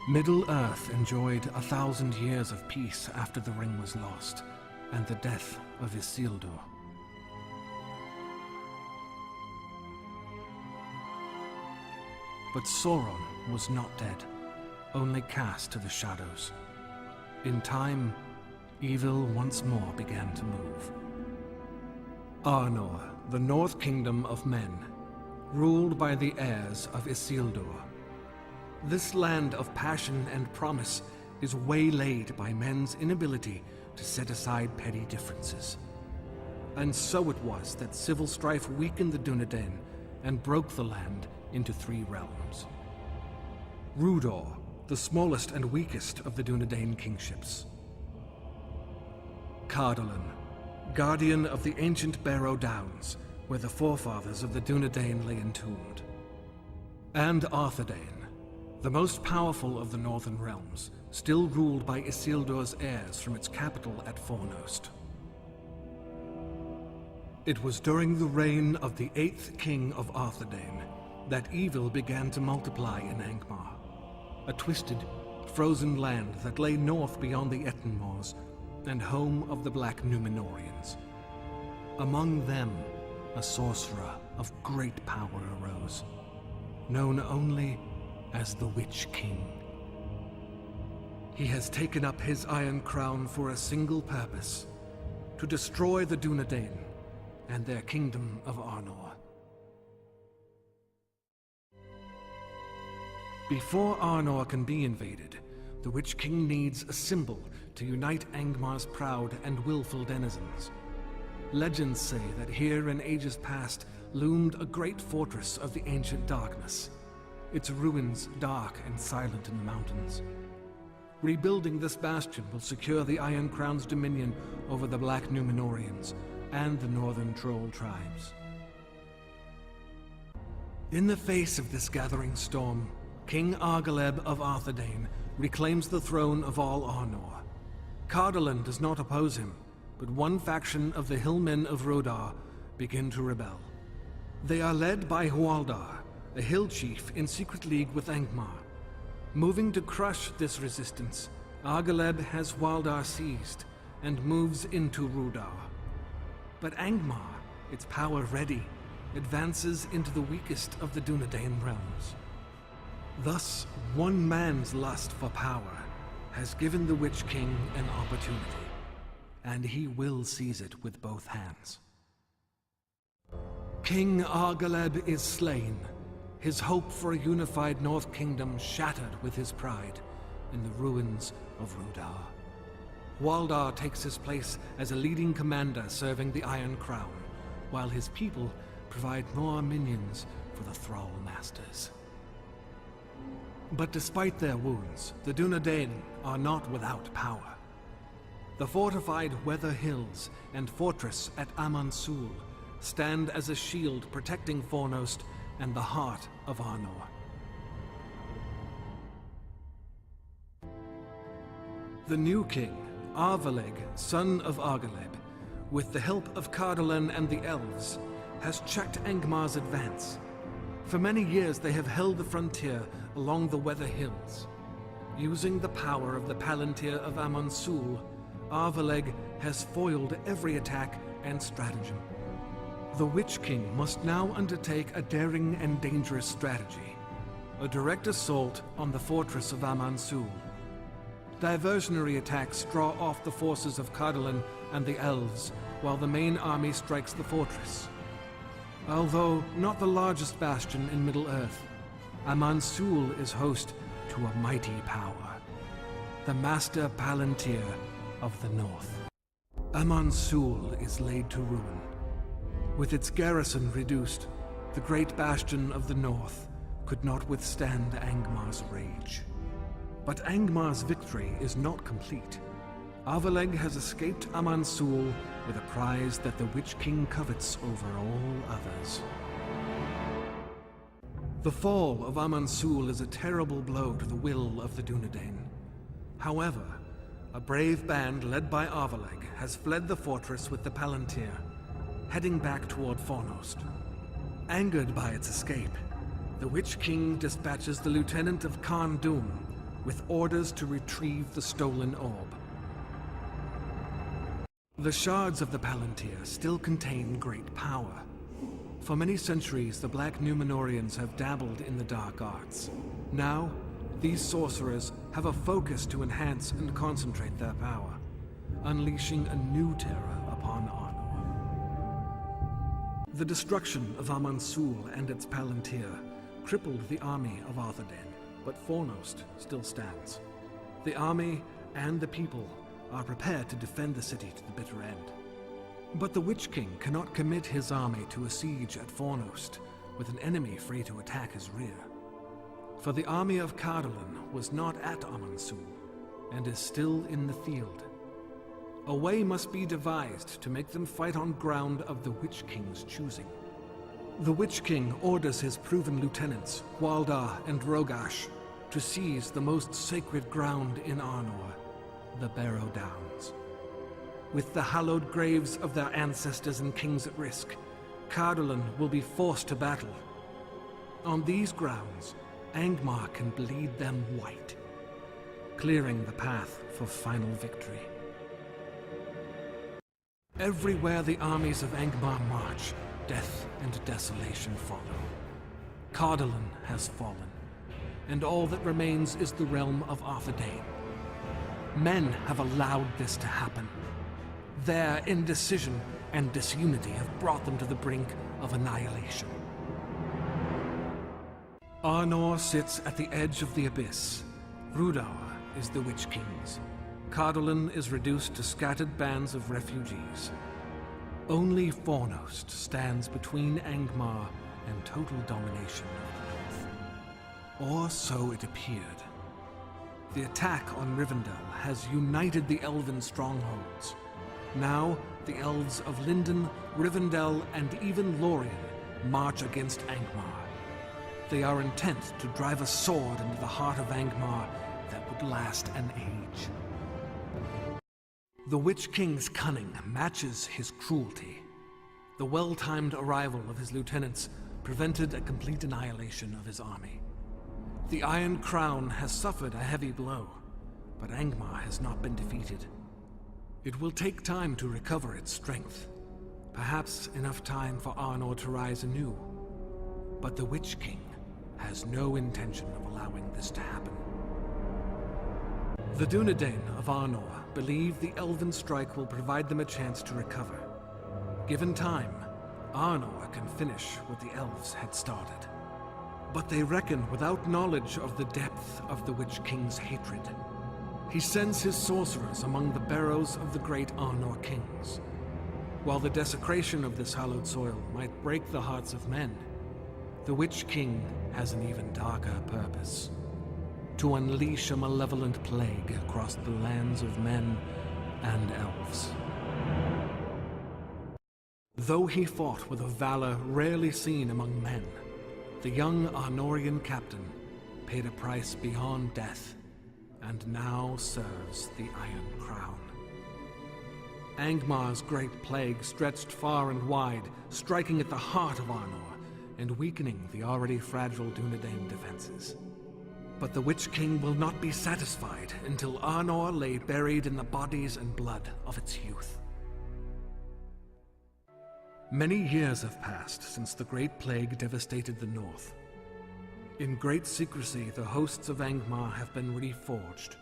Middle-earth enjoyed 1,000 years of peace after the ring was lost, and the death of Isildur. But Sauron was not dead, only cast to the shadows. In time, evil once more began to move. Arnor, the North Kingdom of men, ruled by the heirs of Isildur. This land of passion and promise is waylaid by men's inability to set aside petty differences. And so it was that civil strife weakened the Dunedain and broke the land into 3 realms. Rudor, the smallest and weakest of the Dunedain kingships. Cardolan, guardian of the ancient Barrow Downs, where the forefathers of the Dunedain lay entombed. And Arthedain, the most powerful of the northern realms, still ruled by Isildur's heirs from its capital at Fornost. It was during the reign of the 8th king of Arthedain that evil began to multiply in Angmar, a twisted, frozen land that lay north beyond the Ettenmoors and home of the Black Númenóreans. Among them, a sorcerer of great power arose, known only as the Witch King. He has taken up his iron crown for a single purpose: to destroy the Dunedain and their kingdom of Arnor. Before Arnor can be invaded, the Witch King needs a symbol to unite Angmar's proud and willful denizens. Legends say that here in ages past loomed a great fortress of the ancient darkness, its ruins dark and silent in the mountains. Rebuilding this bastion will secure the Iron Crown's dominion over the Black Númenóreans and the northern troll tribes. In the face of this gathering storm, King Argaleb of Arthedain reclaims the throne of all Arnor. Cardolan does not oppose him, but one faction of the Hillmen of Rodar begin to rebel. They are led by Hualdar, a hill chief in secret league with Angmar. Moving to crush this resistance, Argaleb has Hualdar seized and moves into Rudar. But Angmar, its power ready, advances into the weakest of the Dunedain realms. Thus, one man's lust for power has given the Witch King an opportunity, and he will seize it with both hands. King Argaleb is slain, his hope for a unified North Kingdom shattered with his pride in the ruins of Rudar. Hualdar takes his place as a leading commander serving the Iron Crown, while his people provide more minions for the Thrall Masters. But despite their wounds, the Dunedain are not without power. The fortified Weather Hills and fortress at Aman-Sul stand as a shield protecting Fornost and the heart of Arnor. The new king, Arvaleg, son of Argaleb, with the help of Cardolan and the elves, has checked Angmar's advance. For many years they have held the frontier along the Weather Hills. Using the power of the Palantir of Aman-Sul, Arvaleg has foiled every attack and stratagem. The Witch King must now undertake a daring and dangerous strategy: a direct assault on the fortress of Aman-Sul. Diversionary attacks draw off the forces of Cardolan and the elves, while the main army strikes the fortress. Although not the largest bastion in Middle-earth, Aman-Sul is host to a mighty power, the Master Palantir of the North. Aman-Sul is laid to ruin. With its garrison reduced, the great bastion of the North could not withstand Angmar's rage. But Angmar's victory is not complete. Arvaleg has escaped Aman-Sul with a prize that the Witch King covets over all others. The fall of Aman-Sul is a terrible blow to the will of the Dunedain. However, a brave band led by Arvaleg has fled the fortress with the Palantir, heading back toward Fornost. Angered by its escape, the Witch King dispatches the lieutenant of Khan Dum with orders to retrieve the stolen orb. The shards of the Palantir still contain great power. For many centuries, the Black Numenorians have dabbled in the dark arts. Now, these sorcerers have a focus to enhance and concentrate their power, unleashing a new terror upon Arnor. The destruction of Amansul and its Palantir crippled the army of Arthedain, but Fornost still stands. The army and the people are prepared to defend the city to the bitter end. But the Witch King cannot commit his army to a siege at Fornost with an enemy free to attack his rear. For the army of Cardolan was not at Amansul and is still in the field. A way must be devised to make them fight on ground of the Witch King's choosing. The Witch King orders his proven lieutenants, Waldar and Rogash, to seize the most sacred ground in Arnor, the Barrow Downs. With the hallowed graves of their ancestors and kings at risk, Cardolan will be forced to battle. On these grounds, Angmar can bleed them white, clearing the path for final victory. Everywhere the armies of Angmar march, death and desolation follow. Cardolan has fallen, and all that remains is the realm of Arthedain. Men have allowed this to happen. Their indecision and disunity have brought them to the brink of annihilation. Arnor sits at the edge of the abyss. Rhudaur is the Witch King's. Cardolan is reduced to scattered bands of refugees. Only Fornost stands between Angmar and total domination of the North. Or so it appeared. The attack on Rivendell has united the elven strongholds. Now, the elves of Lindon, Rivendell, and even Lorien march against Angmar. They are intent to drive a sword into the heart of Angmar that would last an age. The Witch King's cunning matches his cruelty. The well-timed arrival of his lieutenants prevented a complete annihilation of his army. The Iron Crown has suffered a heavy blow, but Angmar has not been defeated. It will take time to recover its strength. Perhaps enough time for Arnor to rise anew. But the Witch King has no intention of allowing this to happen. The Dunedain of Arnor believe the Elven Strike will provide them a chance to recover. Given time, Arnor can finish what the elves had started. But they reckon without knowledge of the depth of the Witch King's hatred. He sends his sorcerers among the barrows of the great Arnor kings. While the desecration of this hallowed soil might break the hearts of men, the Witch King has an even darker purpose: to unleash a malevolent plague across the lands of men and elves. Though he fought with a valor rarely seen among men, the young Arnorian captain paid a price beyond death, and now serves the Iron Crown. Angmar's great plague stretched far and wide, striking at the heart of Arnor and weakening the already fragile Dunedain defenses. But the Witch King will not be satisfied until Arnor lay buried in the bodies and blood of its youth. Many years have passed since the Great Plague devastated the North. In great secrecy, the hosts of Angmar have been reforged,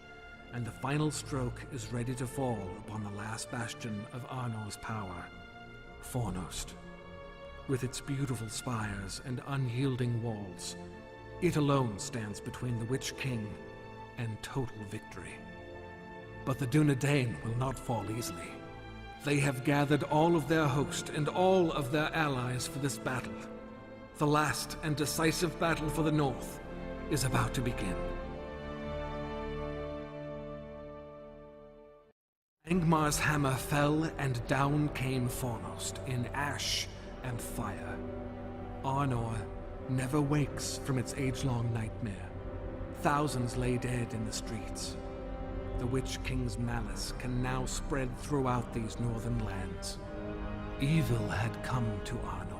and the final stroke is ready to fall upon the last bastion of Arnor's power, Fornost. With its beautiful spires and unyielding walls, it alone stands between the Witch King and total victory. But the Dunedain will not fall easily. They have gathered all of their host and all of their allies for this battle. The last and decisive battle for the North is about to begin. Angmar's hammer fell, and down came Fornost in ash and fire. Arnor never wakes from its age-long nightmare. Thousands lay dead in the streets. The Witch King's malice can now spread throughout these northern lands. Evil had come to Arnor,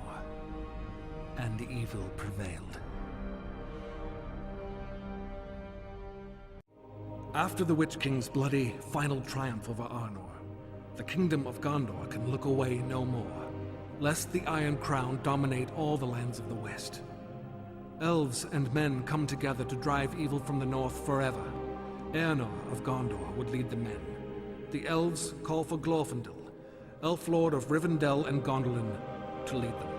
and evil prevailed. After the Witch King's bloody final triumph over Arnor, the kingdom of Gondor can look away no more, lest the Iron Crown dominate all the lands of the West. Elves and men come together to drive evil from the north forever. Arnor of Gondor would lead the men. The elves call for Glorfindel, Elf Lord of Rivendell and Gondolin, to lead them.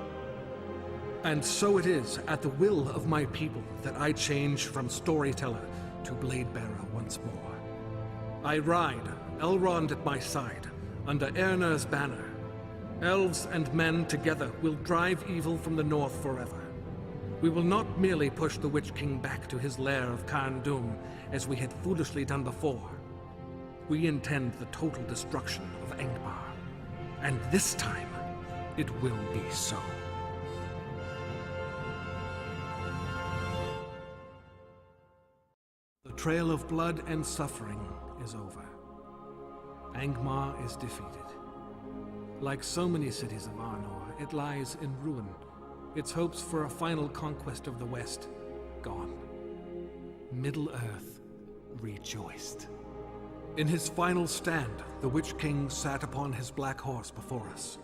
And so it is, at the will of my people, that I change from storyteller to blade-bearer once more. I ride, Elrond at my side, under Arnor's banner. Elves and men together will drive evil from the north forever. We will not merely push the Witch King back to his lair of Carn Dûm, as we had foolishly done before. We intend the total destruction of Angmar. And this time, it will be so. The trail of blood and suffering is over. Angmar is defeated. Like so many cities of Arnor, it lies in ruin, its hopes for a final conquest of the West gone. Middle-earth rejoiced. In his final stand, the Witch King sat upon his black horse before us.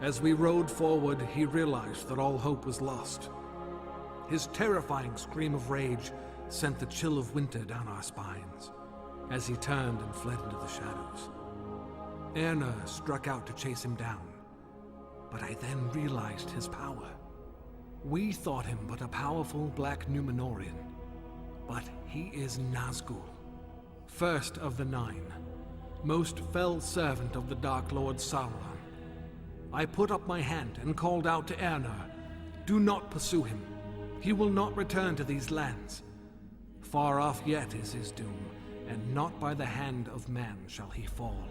As we rode forward, he realized that all hope was lost. His terrifying scream of rage sent the chill of winter down our spines, as he turned and fled into the shadows. Arnor struck out to chase him down, but I then realized his power. We thought him but a powerful black Númenórean, but he is Nazgul, first of the Nine, most fell servant of the Dark Lord Sauron. I put up my hand and called out to Arnor, "Do not pursue him. He will not return to these lands. Far off yet is his doom, and not by the hand of man shall he fall."